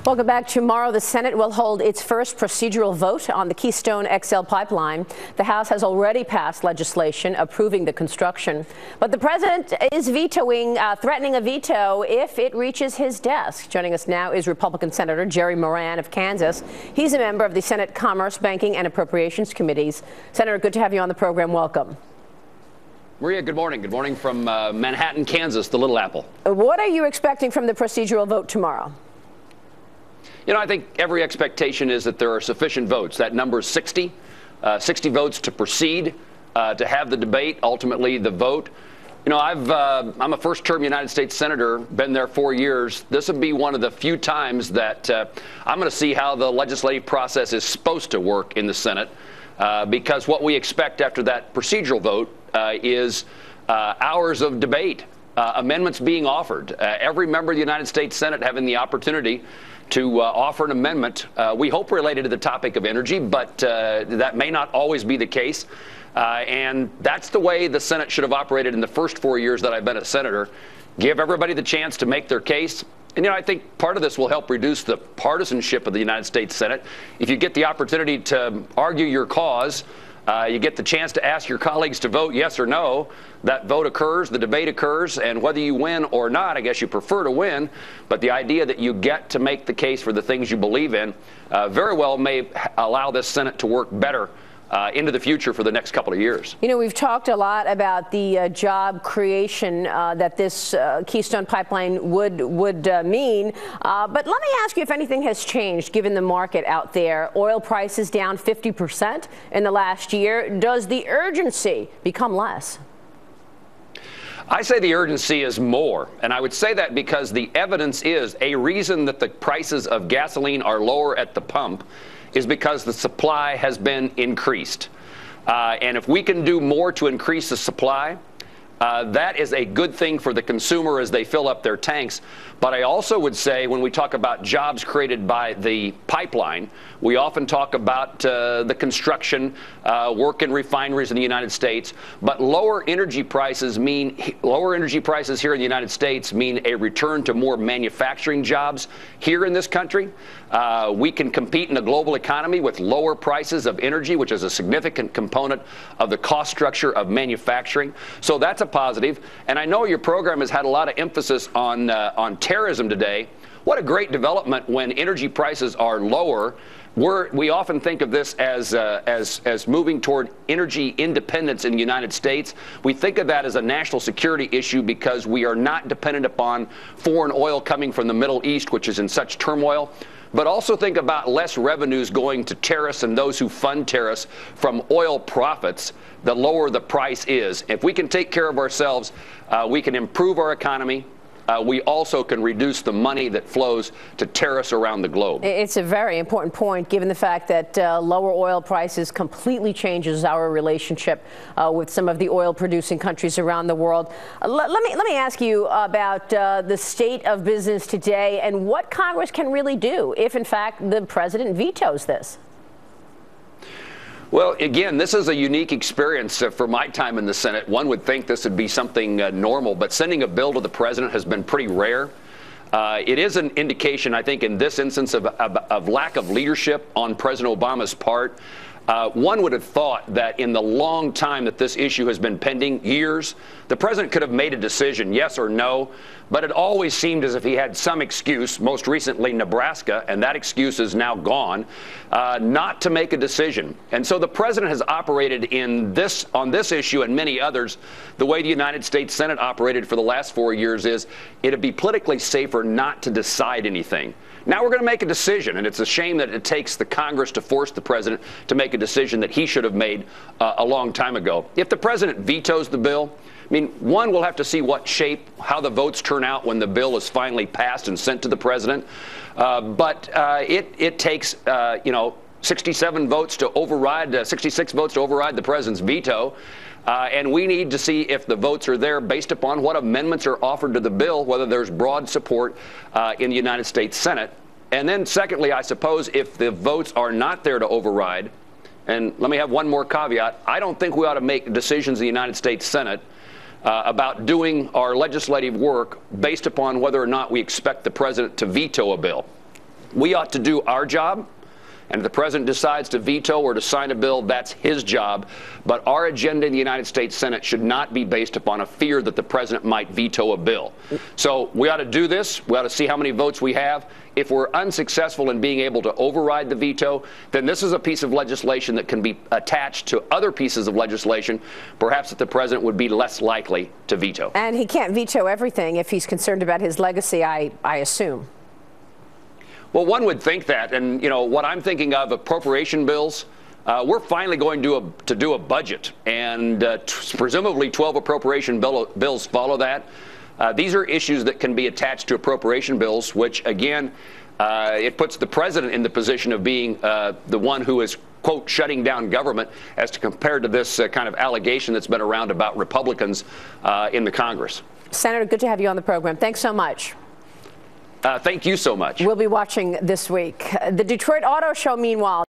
Welcome back. Tomorrow, the Senate will hold its first procedural vote on the Keystone XL Pipeline. The House has already passed legislation approving the construction, but the president is threatening a veto if it reaches his desk. Joining us now is Republican Senator Jerry Moran of Kansas. He's a member of the Senate Commerce, Banking, and Appropriations Committees. Senator, good to have you on the program. Welcome. Maria, good morning. Good morning from Manhattan, Kansas, the Little Apple. What are you expecting from the procedural vote tomorrow? You know, I think every expectation is that there are sufficient votes. That number is 60. 60 votes to proceed, to have the debate, ultimately the vote. You know, I'm a first-term United States Senator, been there 4 years. This would be one of the few times that I'm going to see how the legislative process is supposed to work in the Senate, because what we expect after that procedural vote is hours of debate, amendments being offered, every member of the United States Senate having the opportunity to offer an amendment, we hope related to the topic of energy, but that may not always be the case. And that's the way the Senate should have operated in the first 4 years that I've been a senator. Give everybody the chance to make their case. And, you know, I think part of this will help reduce the partisanship of the United States Senate. If you get the opportunity to argue your cause, you get the chance to ask your colleagues to vote yes or no. That vote occurs, the debate occurs, and whether you win or not, I guess you prefer to win, but the idea that you get to make the case for the things you believe in very well may allow this Senate to work better into the future for the next couple of years. You know, we've talked a lot about the job creation that this Keystone Pipeline would mean, but let me ask you if anything has changed given the market out there. Oil prices down 50% in the last year. Does the urgency become less? I say the urgency is more, and I would say that because the evidence is a reason that the prices of gasoline are lower at the pump is because the supply has been increased. And if we can do more to increase the supply, that is a good thing for the consumer as they fill up their tanks. But I also would say when we talk about jobs created by the pipeline, we often talk about the construction, work in refineries in the United States. But lower energy prices here in the United States mean a return to more manufacturing jobs here in this country. We can compete in a global economy with lower prices of energy, which is a significant component of the cost structure of manufacturing. So that's a positive. And I know your program has had a lot of emphasis on terrorism today. What a great development when energy prices are lower. We often think of this as moving toward energy independence in the United States. We think of that as a national security issue because we are not dependent upon foreign oil coming from the Middle East, which is in such turmoil. But also think about less revenues going to terrorists and those who fund terrorists from oil profits, the lower the price is. If we can take care of ourselves, we can improve our economy. We also can reduce the money that flows to terrorists around the globe. It's a very important point, given the fact that lower oil prices completely changes our relationship with some of the oil-producing countries around the world. Let me ask you about the state of business today and what Congress can really do if, in fact, the president vetoes this. Well, again, this is a unique experience for my time in the Senate. One would think this would be something normal, but sending a bill to the president has been pretty rare. It is an indication, I think, in this instance of lack of leadership on President Obama's part. One would have thought that in the long time that this issue has been pending, years, the president could have made a decision, yes or no, but it always seemed as if he had some excuse, most recently Nebraska, and that excuse is now gone, not to make a decision. And so the president has operated on this issue and many others the way the United States Senate operated for the last 4 years is it'd be politically safer not to decide anything. Now we're going to make a decision, and it's a shame that it takes the Congress to force the president to make a decision that he should have made a long time ago. If the president vetoes the bill, I mean, one, we'll have to see what shape, how the votes turn out when the bill is finally passed and sent to the president. But it takes, 67 votes to override, 66 votes to override the president's veto. And we need to see if the votes are there based upon what amendments are offered to the bill, whether there's broad support in the United States Senate. And then secondly, I suppose if the votes are not there to override, and let me have one more caveat, I don't think we ought to make decisions in the United States Senate about doing our legislative work based upon whether or not we expect the president to veto a bill. We ought to do our job. And if the president decides to veto or to sign a bill, that's his job. But our agenda in the United States Senate should not be based upon a fear that the president might veto a bill. So we ought to do this. We ought to see how many votes we have. If we're unsuccessful in being able to override the veto, then this is a piece of legislation that can be attached to other pieces of legislation, perhaps that the president would be less likely to veto. And he can't veto everything if he's concerned about his legacy, I assume. Well, one would think that, and what I'm thinking of appropriation bills. We're finally going to do a budget, and presumably 12 appropriation bills follow that. These are issues that can be attached to appropriation bills, which again, it puts the president in the position of being the one who is, quote, shutting down government, as compared to this kind of allegation that's been around about Republicans in the Congress. Senator, good to have you on the program. Thanks so much. Thank you so much. We'll be watching this week. The Detroit Auto Show, meanwhile.